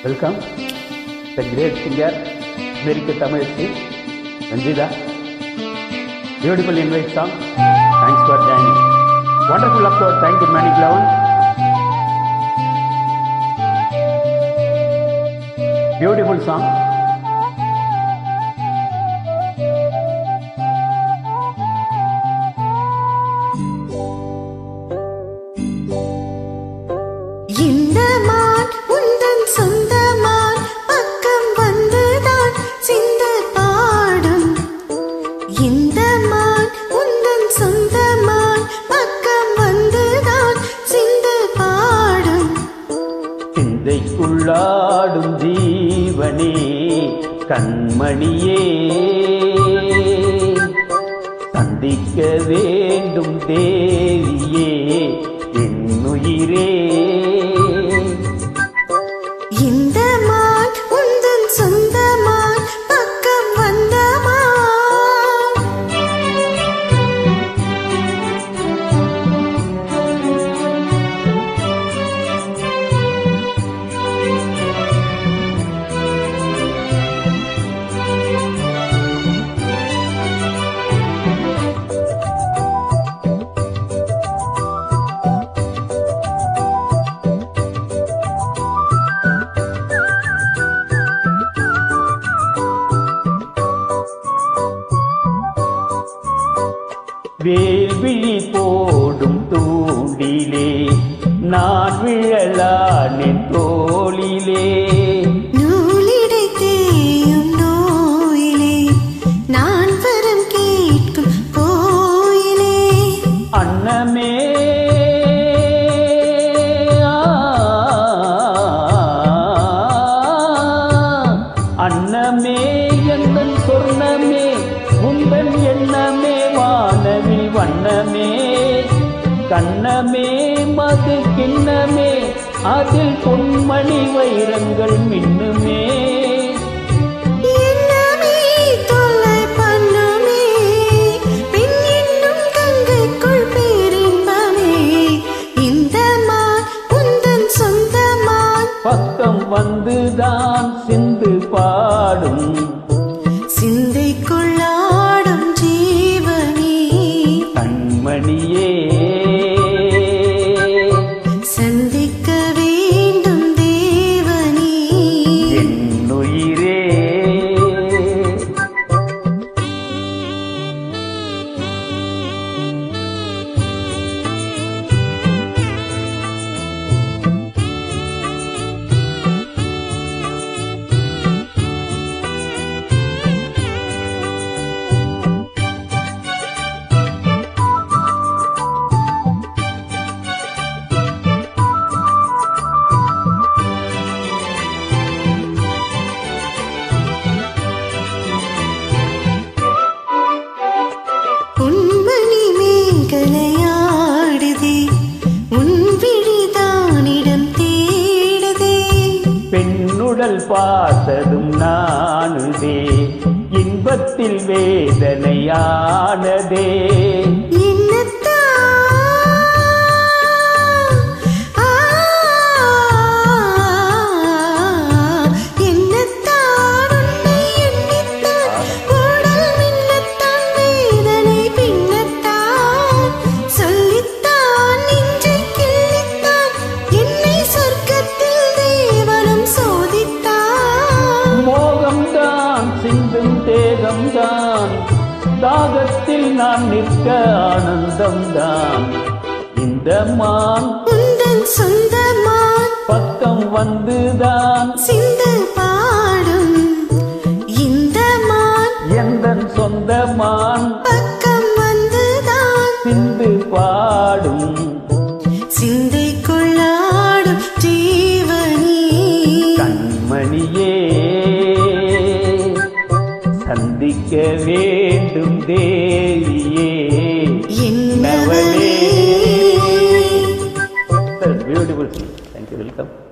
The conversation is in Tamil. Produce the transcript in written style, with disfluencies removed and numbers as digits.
Welcome, the great singer, American Tamil Ranjita. Beautiful invite song. Thanks for joining. Wonderful upload. Thank you, Manik Lavan. Beautiful song. இந்த மான் உந்தன் சொந்த மான் பக்கம் வந்துதான் சிந்த பாடும். இந்த மான் உந்தன் சொந்த மான் பக்கம் வந்துதான் சிந்த பாடும். சிந்தைக்குள்ளாடும் ஜீவனே கண்மணியே, சந்திக்க வேண்டும் தேவியே என்னுயிரே. இந்த மான் உந்தன் சொந்த மான் பக்கம் வந்த மான். வேல்விழி போடும் தூண்டிலே நான் விழலானேன் தோளிலே. நூலிடை தேயும் நோயிலே நான் வரம் கேட்கும் கோயிலே. அன்னமே அன்னமே எந்தன் சொர்ணமே உந்தன் எண்ணமே வானவில் வண்ணமே. கண்ணமே மது கிண்ணமே அதில் பொன்மணி வைரங்கள் மின்னுமே. என்னமே தொல்லை பண்ணுமே பின் என்னும் கங்கைக்குள் பேரின்பமே. இந்த மான் உந்தன் சொந்த மான் பக்கம் வந்துதான் சிந்து பாடும். சிந்தைக்குள்ளாடும் ஜீவனே கண்மணியே, சந்திக்க வேண்டும் தேவனே என்னுயிரே. உன்மணி மேகலையாடுதே உன் விழிதானிடம் தேடுதே. பெண்ணுடல் பார்த்ததும் நானுதே இன்பத்தில் வேதனையானதே. சிந்தும் தேகம்தான் தாகத்தில் நான் நிற்க ஆனந்தம்தான். இந்த மான் உந்தன் சொந்த மான் பக்கம் வந்துதான் சிந்து பாடும். இந்த மான் எந்தன் சொந்த மான் பக்கம் வந்துதான் சிந்து பாடும். சிந்தைக்குள்ளாடும் ஜீவனே கண்மணியே, சந்திக்க வேண்டும் தேவியே Ennavale. Beautiful. Thank you. Welcome.